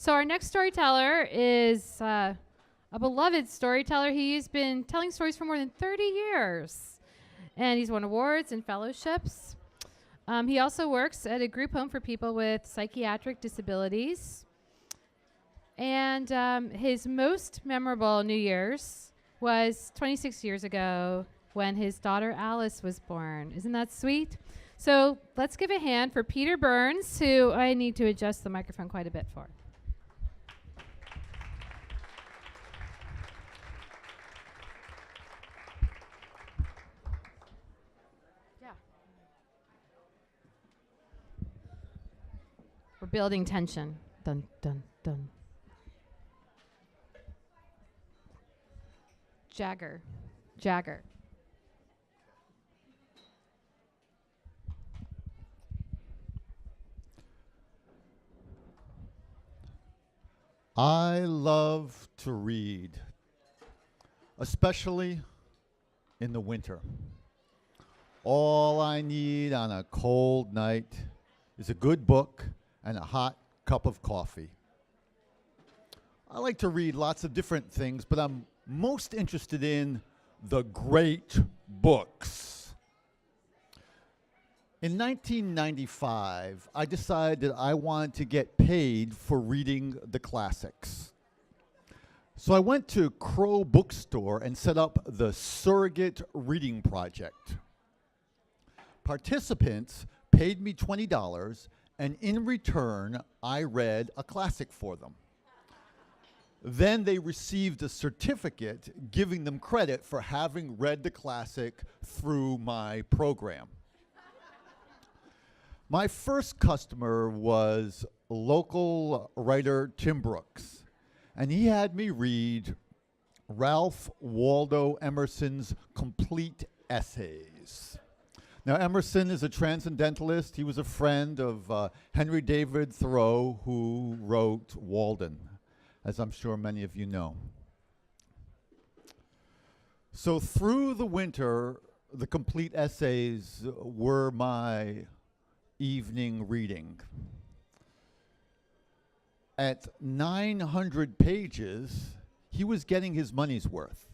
So our next storyteller is a beloved storyteller. He's been telling stories for more than 30 years, and he's won awards and fellowships. He also works at a group home for people with psychiatric disabilities. And his most memorable New Year's was 26 years ago when his daughter Alice was born. Isn't that sweet? So let's give a hand for Peter Burns, who I need to adjust the microphone quite a bit for. Yeah. We're building tension. Dun, dun, dun. Jagger. I love to read, especially in the winter. All I need on a cold night is a good book and a hot cup of coffee. I like to read lots of different things, but I'm most interested in the great books. In 1995, I decided I wanted to get paid for reading the classics. So I went to Crow Bookstore and set up the Surrogate Reading Project. Participants paid me $20, and in return, I read a classic for them. Then they received a certificate giving them credit for having read the classic through my program. My first customer was local writer Tim Brooks, and he had me read Ralph Waldo Emerson's complete essays. Now, Emerson is a transcendentalist. He was a friend of Henry David Thoreau, who wrote Walden, as I'm sure many of you know. So through the winter, the complete essays were my evening reading. At 900 pages, he was getting his money's worth.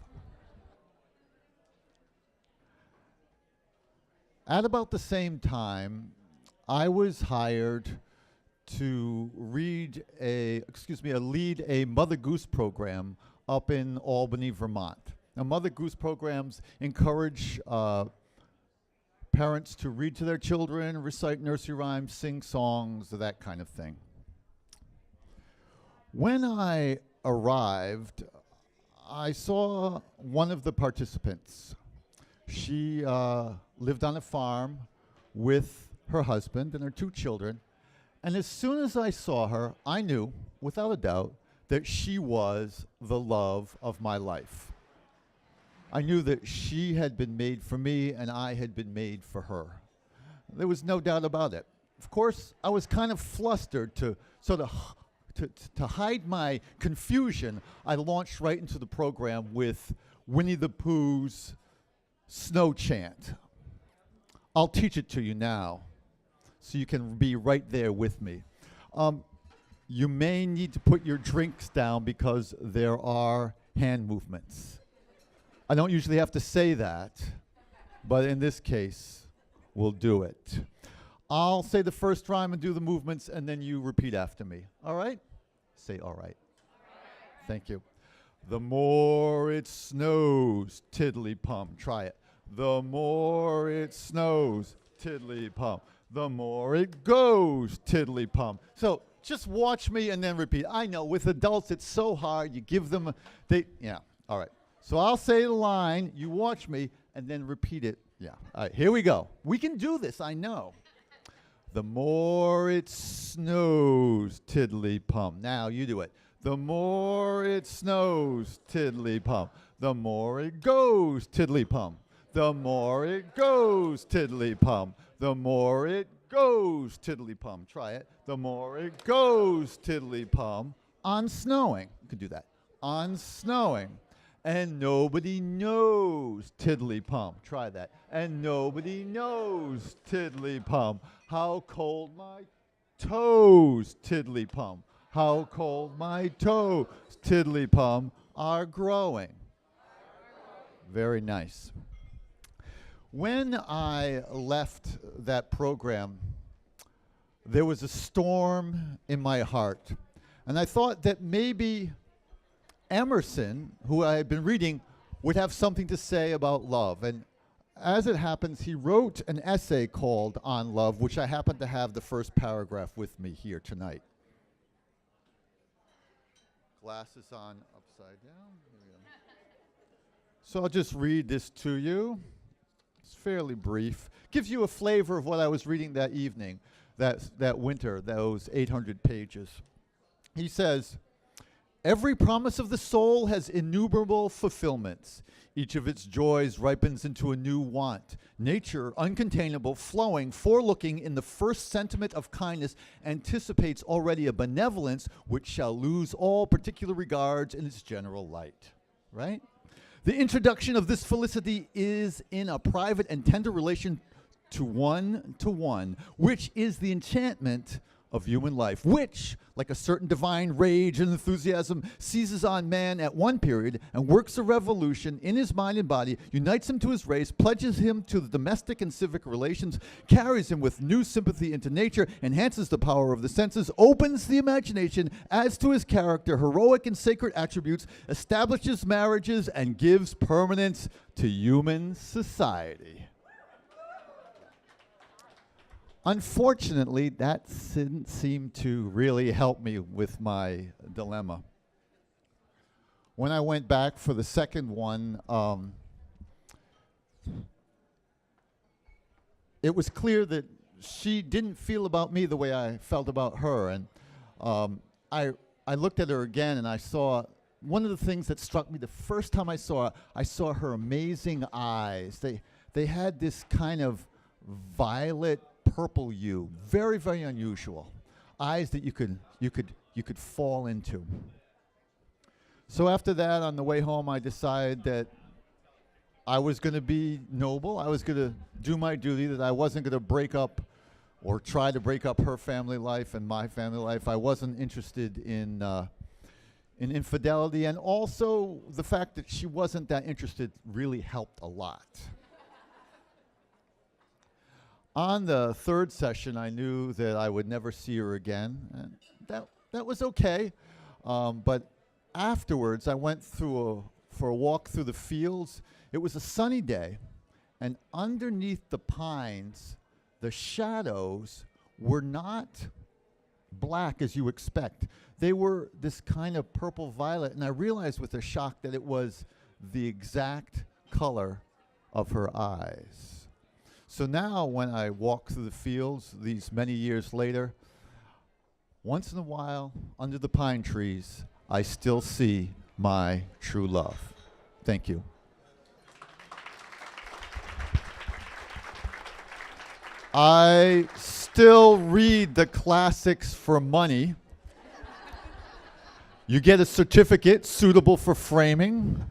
At about the same time, I was hired to lead a Mother Goose program up in Albany, Vermont. Now, Mother Goose programs encourage parents to read to their children, recite nursery rhymes, sing songs, that kind of thing. When I arrived, I saw one of the participants. She lived on a farm with her husband and her 2 children. And as soon as I saw her, I knew, without a doubt, that she was the love of my life. I knew that she had been made for me and I had been made for her. There was no doubt about it. Of course, I was kind of flustered to hide my confusion. I launched right into the program with Winnie the Pooh's Snow Chant. I'll teach it to you now, so you can be right there with me. You may need to put your drinks down because there are hand movements. I don't usually have to say that, but in this case, we'll do it. I'll say the first rhyme and do the movements, and then you repeat after me. All right? Say all right. Thank you. The more it snows, tiddly-pum. Try it. The more it snows, tiddly-pum. The more it goes, tiddly-pum. So just watch me and then repeat. I know, with adults, it's so hard. You give them, yeah, all right. So I'll say the line, you watch me, and then repeat it. Yeah, all right, here we go. We can do this, I know. The more it snows, tiddly-pum. Now you do it. The more it snows, tiddly-pum. The more it goes, tiddly-pum. The more it goes, tiddly-pum. The more it goes, tiddly-pum. Try it. The more it goes, tiddly-pum. On snowing. You can do that. On snowing. And nobody knows, tiddly-pum. Try that. And nobody knows, tiddly-pum. How cold my toes, tiddly-pum. How cold my toes, tiddly-pum, are growing. Very nice. When I left that program, there was a storm in my heart. And I thought that maybe Emerson, who I had been reading, would have something to say about love. And as it happens, he wrote an essay called On Love, which I happen to have the first paragraph with me here tonight. Glasses on, upside down. Here we go. So I'll just read this to you. It's fairly brief. Gives you a flavor of what I was reading that evening, that winter, those 800 pages. He says, every promise of the soul has innumerable fulfillments. Each of its joys ripens into a new want. Nature, uncontainable, flowing, forelooking in the first sentiment of kindness, anticipates already a benevolence which shall lose all particular regards in its general light. Right? The introduction of this felicity is in a private and tender relation to one, which is the enchantment of human life, which, like a certain divine rage and enthusiasm, seizes on man at one period and works a revolution in his mind and body, unites him to his race, pledges him to the domestic and civic relations, carries him with new sympathy into nature, enhances the power of the senses, opens the imagination, adds to his character heroic and sacred attributes, establishes marriages, and gives permanence to human society. Unfortunately, that didn't seem to really help me with my dilemma. When I went back for the second one, it was clear that she didn't feel about me the way I felt about her. And I looked at her again, and I saw one of the things that struck me the first time I saw her amazing eyes. They had this kind of violet purple hue, very, very unusual. Eyes that you could fall into. So after that, on the way home, I decided that I was going to be noble. I was going to do my duty, that I wasn't going to break up or try to break up her family life and my family life. I wasn't interested in infidelity, and also the fact that she wasn't that interested really helped a lot. On the third session, I knew that I would never see her again, and that was okay. But afterwards, I went for a walk through the fields. It was a sunny day, and underneath the pines, the shadows were not black as you expect. They were this kind of purple violet, and I realized with a shock that it was the exact color of her eyes. So now when I walk through the fields these many years later, once in a while, under the pine trees, I still see my true love. Thank you. I still read the classics for money. You get a certificate suitable for framing.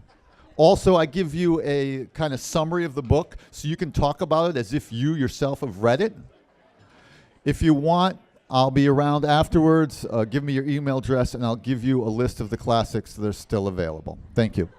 Also, I give you a kind of summary of the book so you can talk about it as if you yourself have read it. If you want, I'll be around afterwards. Give me your email address and I'll give you a list of the classics that are still available. Thank you.